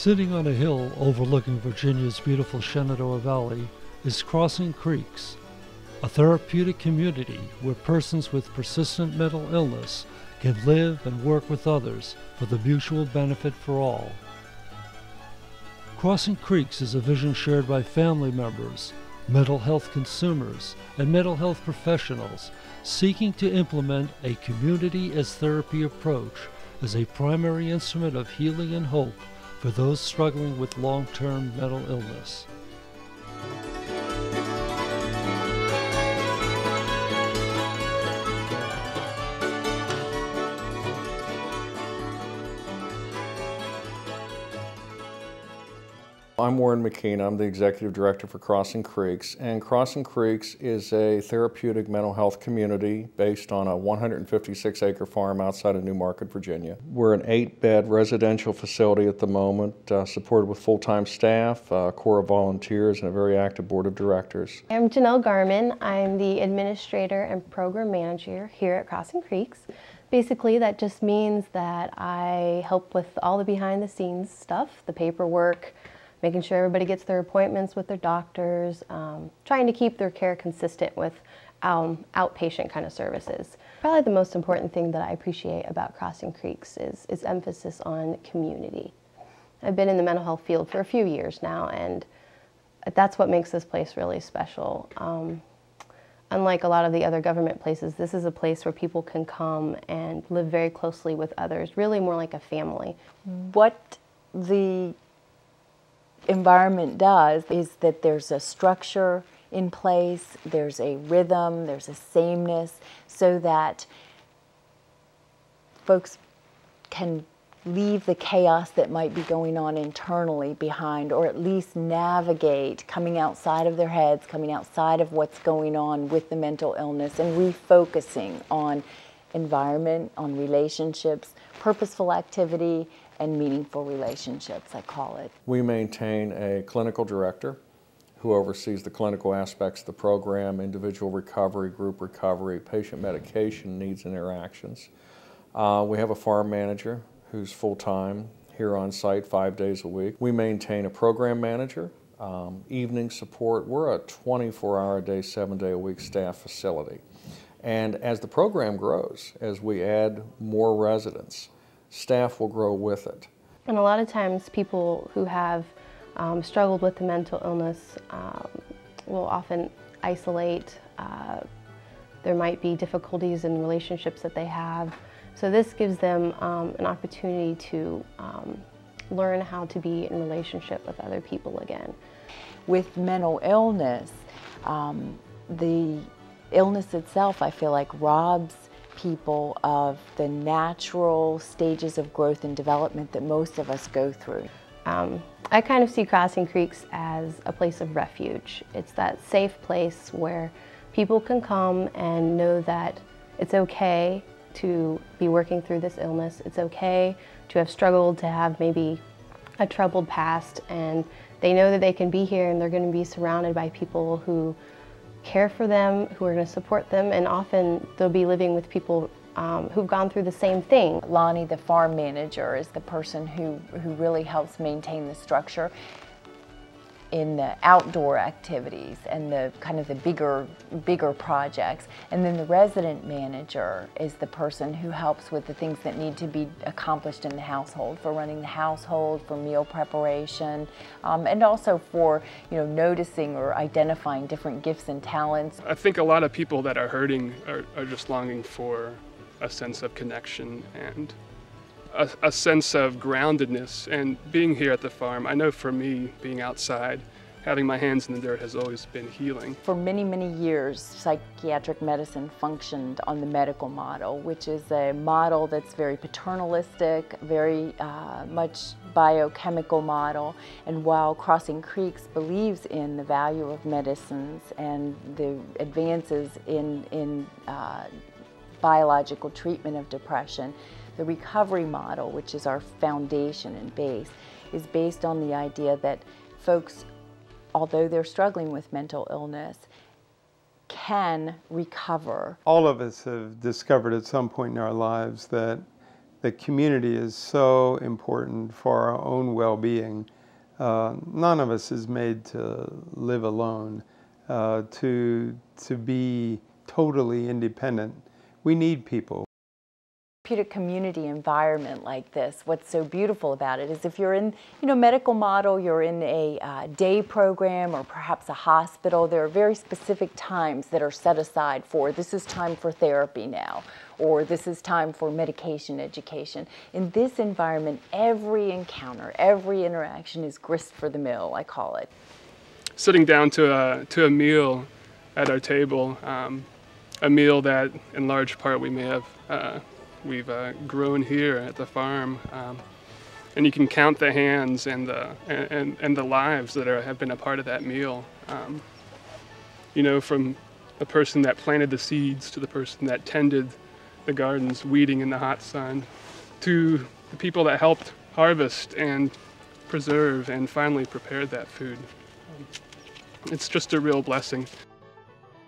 Sitting on a hill overlooking Virginia's beautiful Shenandoah Valley is Crossing Creeks, a therapeutic community where persons with persistent mental illness can live and work with others for the mutual benefit for all. Crossing Creeks is a vision shared by family members, mental health consumers, and mental health professionals seeking to implement a community as therapy approach as a primary instrument of healing and hope for those struggling with long-term mental illness. I'm McKeen. I'm the Executive Director for Crossing Creeks, and Crossing Creeks is a therapeutic mental health community based on a 156-acre farm outside of Newmarket, Virginia. We're an 8-bed residential facility at the moment, supported with full-time staff, a core of volunteers, and a very active board of directors. I'm Janelle Garman. I'm the Administrator and Program Manager here at Crossing Creeks. Basically, that just means that I help with all the behind-the-scenes stuff, the paperwork, making sure everybody gets their appointments with their doctors, trying to keep their care consistent with outpatient kind of services. Probably the most important thing that I appreciate about Crossing Creeks is emphasis on community. I've been in the mental health field for a few years now, and that's what makes this place really special. Unlike a lot of the other government places, this is a place where people can come and live very closely with others, really more like a family. What the environment does is that there's a structure in place, there's a rhythm, there's a sameness, so that folks can leave the chaos that might be going on internally behind, or at least navigate coming outside of their heads, coming outside of what's going on with the mental illness, and refocusing on environment, on relationships, purposeful activity, and meaningful relationships, I call it. We maintain a clinical director who oversees the clinical aspects of the program, individual recovery, group recovery, patient medication needs and interactions. We have a farm manager who's full-time here on site 5 days a week. We maintain a program manager, evening support. We're a 24-hour-a-day, 7-day-a-week staff facility. And as the program grows, as we add more residents, staff will grow with it. And a lot of times people who have struggled with the mental illness will often isolate. There might be difficulties in relationships that they have. So this gives them an opportunity to learn how to be in relationship with other people again. With mental illness, the illness itself, I feel like, robs people of the natural stages of growth and development that most of us go through. I kind of see Crossing Creeks as a place of refuge. It's that safe place where people can come and know that it's okay to be working through this illness. It's okay to have struggled, to have maybe a troubled past, and they know that they can be here and they're going to be surrounded by people who care for them, who are going to support them, and often they'll be living with people who've gone through the same thing. Lonny, the farm manager, is the person who really helps maintain the structure in the outdoor activities and the kind of the bigger projects. And then the resident manager is the person who helps with the things that need to be accomplished in the household, for running the household, for meal preparation, and also for, you know, noticing or identifying different gifts and talents. I think a lot of people that are hurting are just longing for a sense of connection and a sense of groundedness. And being here at the farm, I know for me, being outside, having my hands in the dirt has always been healing. For many, many years, psychiatric medicine functioned on the medical model, which is a model that's very paternalistic, very much biochemical model. And while Crossing Creeks believes in the value of medicines and the advances in biological treatment of depression, the recovery model, which is our foundation and base, is based on the idea that folks, although they're struggling with mental illness, can recover. All of us have discovered at some point in our lives that the community is so important for our own well-being. None of us is made to live alone, to be totally independent. We need people. Therapeutic community environment like this, what's so beautiful about it is if you're in, medical model, you're in a day program or perhaps a hospital, there are very specific times that are set aside for this is time for therapy now, or this is time for medication education. In this environment, every encounter, every interaction is grist for the mill, I call it. Sitting down to a meal at our table, a meal that in large part we may have we've grown here at the farm, and you can count the hands and the lives that have been a part of that meal. From the person that planted the seeds to the person that tended the gardens, weeding in the hot sun, to the people that helped harvest and preserve and finally prepared that food. It's just a real blessing.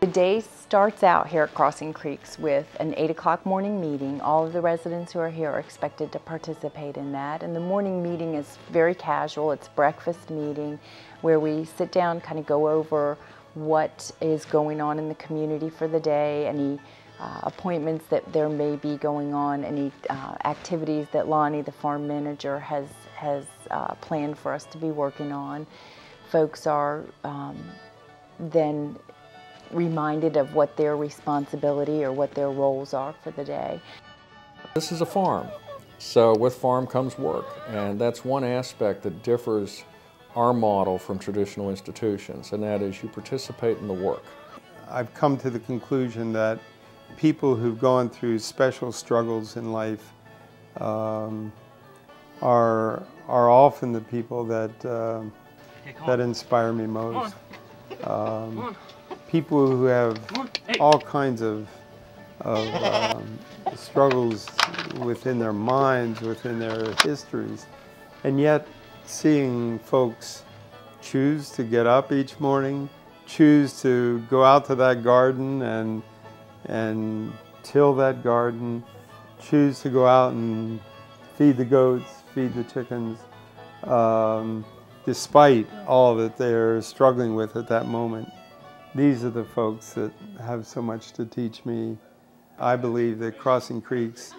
The day starts out here at Crossing Creeks with an 8 o'clock morning meeting. All of the residents who are here are expected to participate in that. And the morning meeting is very casual. It's a breakfast meeting where we sit down, kind of go over what is going on in the community for the day, any appointments that there may be going on, any activities that Lonny, the farm manager, has planned for us to be working on. Folks are then reminded of what their responsibility or what their roles are for the day. This is a farm, so with farm comes work, and that's one aspect that differs our model from traditional institutions, and that is you participate in the work. I've come to the conclusion that people who've gone through special struggles in life are often the people that inspire me most. People who have all kinds of struggles within their minds, within their histories, and yet seeing folks choose to get up each morning, choose to go out to that garden and till that garden, choose to go out and feed the goats, feed the chickens, despite all that they're struggling with at that moment. These are the folks that have so much to teach me. I believe that Crossing Creeks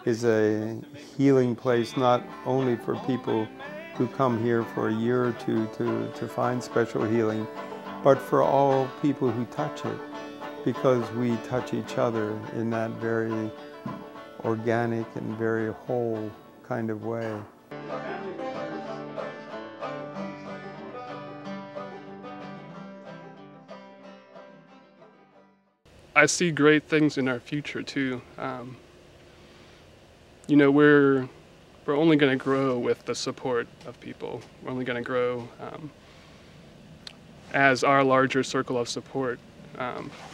is a healing place, not only for people who come here for a year or two to find special healing, but for all people who touch it, because we touch each other in that very organic and very whole kind of way. I see great things in our future too. We're only going to grow with the support of people. We're only going to grow as our larger circle of support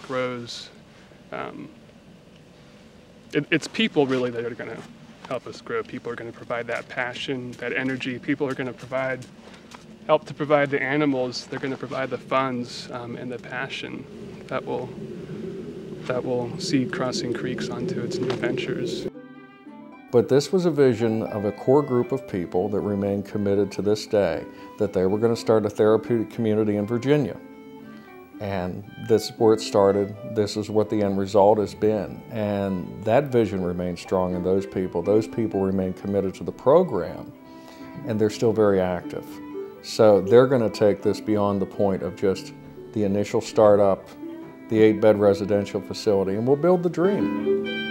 grows. It's people really that are going to help us grow. People are going to provide that passion, that energy. People are going to help to provide the animals. They're going to provide the funds and the passion that will see Crossing Creeks onto its new ventures. But this was a vision of a core group of people that remain committed to this day, that they were going to start a therapeutic community in Virginia. And this is where it started. This is what the end result has been. And that vision remains strong in those people. Those people remain committed to the program, and they're still very active. So they're going to take this beyond the point of just the initial startup, the 8-bed residential facility, and we'll build the dream.